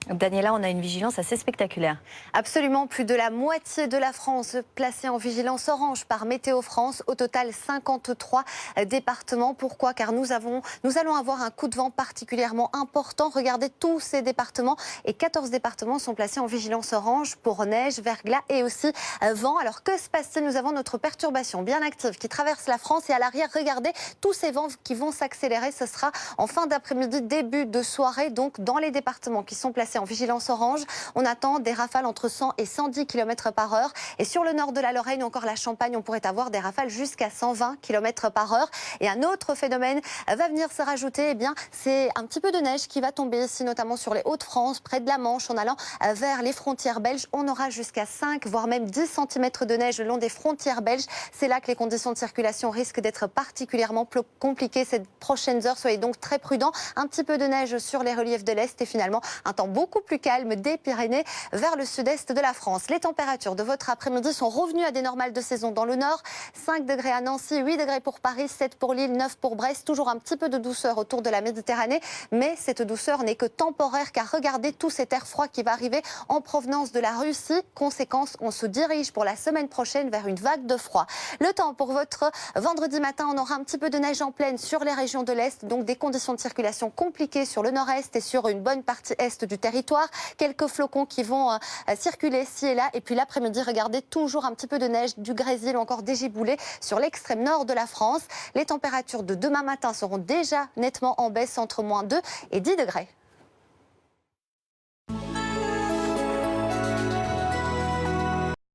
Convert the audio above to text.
Daniela, on a une vigilance assez spectaculaire. Absolument, plus de la moitié de la France placée en vigilance orange par Météo France. Au total, 53 départements. Pourquoi? Car nous allons avoir un coup de vent particulièrement important. Regardez tous ces départements et 14 départements sont placés en vigilance orange pour neige, verglas et aussi vent. Alors que se passe-t-il? Nous avons notre perturbation bien active qui traverse la France et à l'arrière, regardez tous ces vents qui vont s'accélérer. Ce sera en fin d'après-midi, début de soirée. Donc dans les départements qui sont placés en vigilance orange, on attend des rafales entre 100 et 110 km par heure. Et sur le nord de la Lorraine ou encore la Champagne, on pourrait avoir des rafales jusqu'à 120 km par heure. Et un autre phénomène va venir se rajouter, c'est un petit peu de neige qui va tomber ici, notamment sur les Hauts-de-France, près de la Manche, en allant vers les frontières belges. On aura jusqu'à 5, voire même 10 cm de neige le long des frontières belges. C'est là que les conditions de circulation risquent d'être particulièrement compliquées ces prochaines heures. Soyez donc très prudents. Un petit peu de neige sur les reliefs de l'Est et finalement un temps beaucoup plus calme des Pyrénées vers le sud-est de la France. Les températures de votre après-midi sont revenues à des normales de saison dans le nord. 5 degrés à Nancy, 8 degrés pour Paris, 7 pour Lille, 9 pour Brest. Toujours un petit peu de douceur autour de la Méditerranée. Mais cette douceur n'est que temporaire car regardez tout cet air froid qui va arriver en provenance de la Russie. Conséquence, on se dirige pour la semaine prochaine vers une vague de froid. Le temps pour votre vendredi matin, on aura un petit peu de neige en plaine sur les régions de l'Est. Donc des conditions de circulation compliquées sur le nord-est et sur une bonne partie est du territoire. Quelques flocons qui vont circuler ci et là. Et puis l'après-midi, regardez, toujours un petit peu de neige, du grésil ou encore des giboulées sur l'extrême nord de la France. Les températures de demain matin seront déjà nettement en baisse entre -2 et 10 degrés.